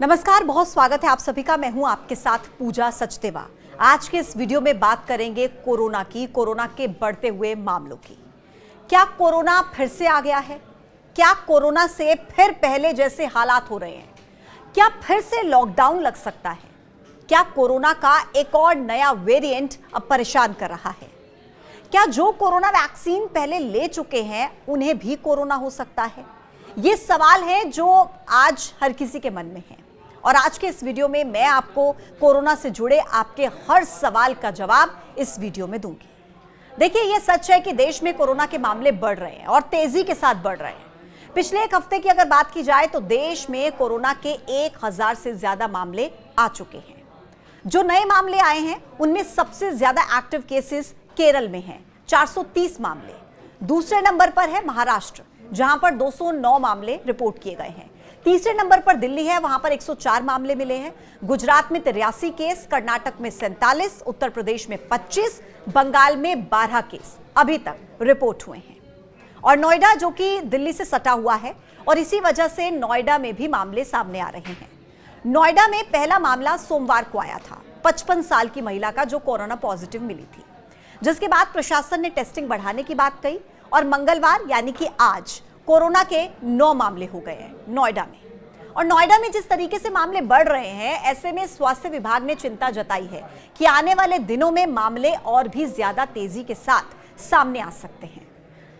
नमस्कार, बहुत स्वागत है आप सभी का। मैं हूं आपके साथ पूजा सचदेवा। आज के इस वीडियो में बात करेंगे कोरोना के बढ़ते हुए मामलों की। क्या कोरोना फिर से आ गया है? क्या कोरोना से फिर पहले जैसे हालात हो रहे हैं? क्या फिर से लॉकडाउन लग सकता है? क्या कोरोना का एक और नया वेरिएंट अब परेशान कर रहा है? क्या जो कोरोना वैक्सीन पहले ले चुके हैं उन्हें भी कोरोना हो सकता है? ये सवाल है जो आज हर किसी के मन में है और आज के इस वीडियो में मैं आपको कोरोना से जुड़े आपके हर सवाल का जवाब इस वीडियो में दूंगी। देखिए, ये सच है कि देश में कोरोना के मामले बढ़ रहे हैं और तेजी के साथ बढ़ रहे हैं। पिछले एक हफ्ते की अगर बात की जाए तो देश में कोरोना के 1000 से ज्यादा मामले आ चुके हैं। जो नए मामले आए हैं उनमें सबसे ज्यादा एक्टिव केसेस केरल में हैं, 430 मामले। दूसरे नंबर पर है महाराष्ट्र, जहां पर 209 मामले रिपोर्ट किए गए हैं। तीसरे नंबर पर दिल्ली है, वहां पर 104 मामले मिले हैं। गुजरात में 83 केस, कर्नाटक में 47, उत्तर प्रदेश में 25, बंगाल में 12 केस अभी तक रिपोर्ट हुए हैं। और नोएडा, जो कि दिल्ली से सटा हुआ है, और इसी वजह से नोएडा में भी मामले सामने आ रहे हैं। नोएडा में पहला मामला सोमवार को आया था, 55 साल की महिला का, जो कोरोना पॉजिटिव मिली थी, जिसके बाद प्रशासन ने टेस्टिंग बढ़ाने की बात कही और मंगलवार यानी कि आज कोरोना के 9 मामले हो गए हैं नोएडा में। और नोएडा में जिस तरीके से मामले बढ़ रहे हैं, ऐसे में स्वास्थ्य विभाग ने चिंता जताई है कि आने वाले दिनों में मामले और भी ज्यादा तेजी के साथ सामने आ सकते हैं।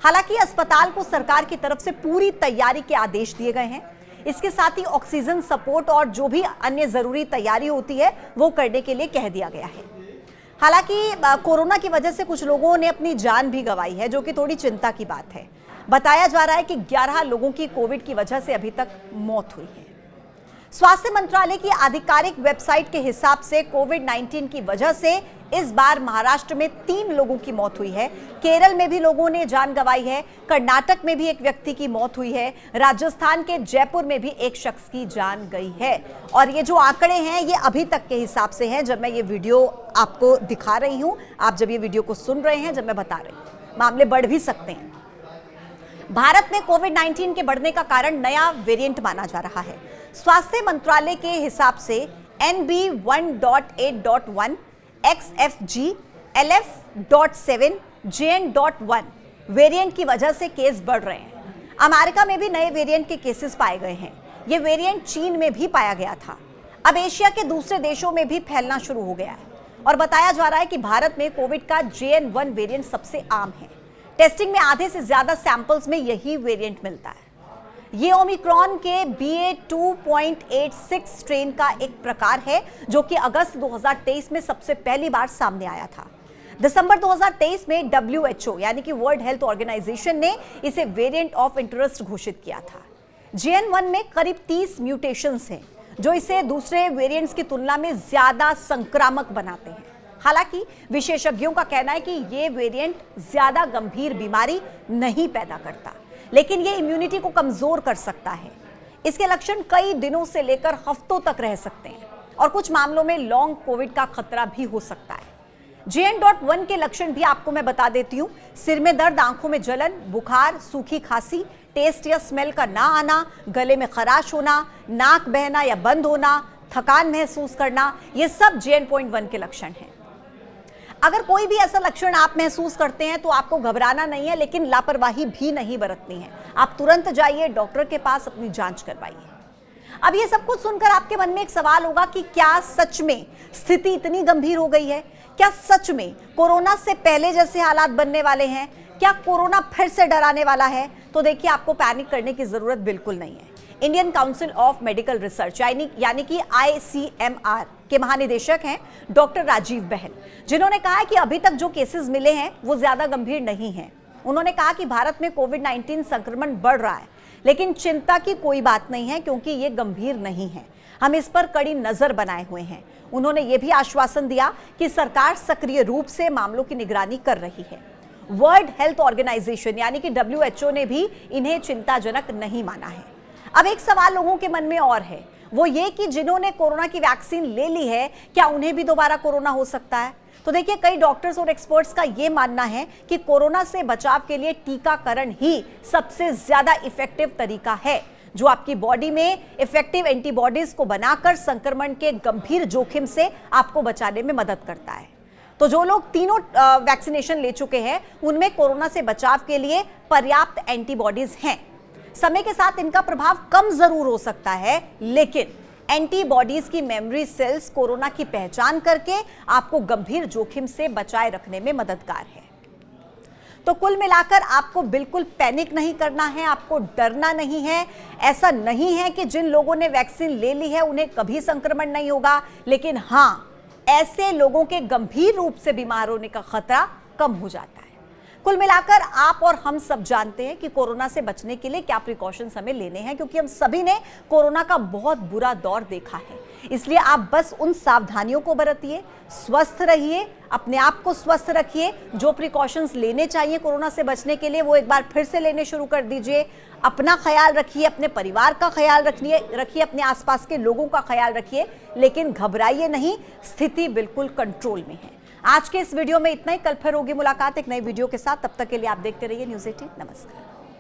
हालांकि अस्पताल को सरकार की तरफ से पूरी तैयारी के आदेश दिए गए हैं। इसके साथ ही ऑक्सीजन सपोर्ट और जो भी अन्य जरूरी तैयारी होती है वो करने के लिए कह दिया गया है। हालांकि कोरोना की वजह से कुछ लोगों ने अपनी जान भी गंवाई है, जो कि थोड़ी चिंता की बात है। बताया जा रहा है कि 11 लोगों की कोविड की वजह से अभी तक मौत हुई है। स्वास्थ्य मंत्रालय की आधिकारिक वेबसाइट के हिसाब से कोविड-19 की वजह से इस बार महाराष्ट्र में 3 लोगों की मौत हुई है। केरल में भी लोगों ने जान गंवाई है। कर्नाटक में भी एक व्यक्ति की मौत हुई है। राजस्थान के जयपुर में भी एक शख्स की जान गई है। और ये जो आंकड़े हैं ये अभी तक के हिसाब से हैं, जब मैं ये वीडियो आपको दिखा रही हूं, आप जब ये वीडियो को सुन रहे हैं, जब मैं बता रही हूं। मामले बढ़ भी सकते हैं। भारत में कोविड-19 के बढ़ने का कारण नया वेरिएंट माना जा रहा है। स्वास्थ्य मंत्रालय के हिसाब से NB1.8.1, XFG, LF.7, JN.1 variant की वजह से केस बढ़ रहे हैं। अमेरिका में भी नए वेरिएंट के केसेस पाए गए हैं। ये वेरिएंट चीन में भी पाया गया था। अब एशिया के दूसरे देशों में भी फैलना शुरू हो गया है और बताया जा रहा है कि भारत में कोविड का JN.1 वेरिएंट सबसे आम है। टेस्टिंग में आधे से ज्यादा सैंपल्स में यही वेरिएंट मिलता है। ये ओमिक्रॉन के BA.2.86 स्ट्रेन का एक प्रकार है, जो कि अगस्त 2023 में सबसे पहली बार सामने आया था। दिसंबर 2023 में WHO यानी कि वर्ल्ड हेल्थ ऑर्गेनाइजेशन ने इसे वेरिएंट ऑफ इंटरेस्ट घोषित किया था। JN.1 में करीब 30 म्यूटेशंस हैं, जो इसे दूसरे वेरिएंट्स की तुलना में ज्यादा संक्रामक बनाते हैं। हालांकि विशेषज्ञों का कहना है कि ये वेरिएंट ज्यादा गंभीर बीमारी नहीं पैदा करता, लेकिन ये इम्यूनिटी को कमजोर कर सकता है। इसके लक्षण कई दिनों से लेकर हफ्तों तक रह सकते हैं और कुछ मामलों में लॉन्ग कोविड का खतरा भी हो सकता है। JN.1 के लक्षण भी आपको मैं बता देती हूँ। सिर में दर्द, आंखों में जलन, बुखार, सूखी खांसी, टेस्ट या स्मेल का ना आना, गले में खराश होना, नाक बहना या बंद होना, थकान महसूस करना, ये सब JN.1 के लक्षण हैं। अगर कोई भी ऐसा लक्षण आप महसूस करते हैं तो आपको घबराना नहीं है, लेकिन लापरवाही भी नहीं बरतनी है। आप तुरंत जाइए डॉक्टर के पास, अपनी जांच करवाइए। अब ये सब कुछ सुनकर आपके मन में एक सवाल होगा कि क्या सच में स्थिति इतनी गंभीर हो गई है? क्या सच में कोरोना से पहले जैसे हालात बनने वाले हैं? क्या कोरोना फिर से डराने वाला है? तो देखिए, आपको पैनिक करने की जरूरत बिल्कुल नहीं है। Indian council of medical research यानी कि ICMR के महानिदेशक हैं डॉक्टर राजीव बहल, जिन्होंने कहा है कि अभी तक जो केसेस मिले हैं वो ज्यादा गंभीर नहीं हैं। उन्होंने कहा कि भारत में कोविड-19 संक्रमण बढ़ रहा है, लेकिन चिंता की कोई बात नहीं है, क्योंकि ये गंभीर नहीं है। हम इस पर कड़ी नजर बनाए हुए हैं। उन्होंने ये भी आश्वासन दिया कि सरकार सक्रिय रूप से मामलों की निगरानी कर रही है। वर्ल्ड हेल्थ ऑर्गेनाइजेशन यानी कि WHO ने भी इन्हें चिंताजनक नहीं माना है। अब एक सवाल लोगों के मन में और है, वो ये कि जिन्होंने कोरोना की वैक्सीन ले ली है, क्या उन्हें भी दोबारा कोरोना हो सकता है? तो देखिए, कई डॉक्टर्स और एक्सपर्ट्स का यह मानना है कि कोरोना से बचाव के लिए टीकाकरण ही सबसे ज्यादा इफेक्टिव तरीका है, जो आपकी बॉडी में इफेक्टिव एंटीबॉडीज को बनाकर संक्रमण के गंभीर जोखिम से आपको बचाने में मदद करता है। तो जो लोग तीनों वैक्सीनेशन ले चुके हैं उनमें कोरोना से बचाव के लिए पर्याप्त एंटीबॉडीज हैं। समय के साथ इनका प्रभाव कम जरूर हो सकता है, लेकिन एंटीबॉडीज की मेमोरी सेल्स कोरोना की पहचान करके आपको गंभीर जोखिम से बचाए रखने में मददगार है। तो कुल मिलाकर आपको बिल्कुल पैनिक नहीं करना है, आपको डरना नहीं है। ऐसा नहीं है कि जिन लोगों ने वैक्सीन ले ली है उन्हें कभी संक्रमण नहीं होगा, लेकिन हां, ऐसे लोगों के गंभीर रूप से बीमार होने का खतरा कम हो जाता है। कुल मिलाकर आप और हम सब जानते हैं कि कोरोना से बचने के लिए क्या प्रिकॉशंस हमें लेने हैं, क्योंकि हम सभी ने कोरोना का बहुत बुरा दौर देखा है। इसलिए आप बस उन सावधानियों को बरतिए, स्वस्थ रहिए, अपने आप को स्वस्थ रखिए। जो प्रिकॉशंस लेने चाहिए कोरोना से बचने के लिए वो एक बार फिर से लेने शुरू कर दीजिए। अपना ख्याल रखिए, अपने परिवार का ख्याल रखिए, अपने आसपास के लोगों का ख्याल रखिए, लेकिन घबराइए नहीं, स्थिति बिल्कुल कंट्रोल में है। आज के इस वीडियो में इतना ही। कल फिर होगी मुलाकात एक नई वीडियो के साथ। तब तक के लिए आप देखते रहिए न्यूज़ 18। नमस्कार।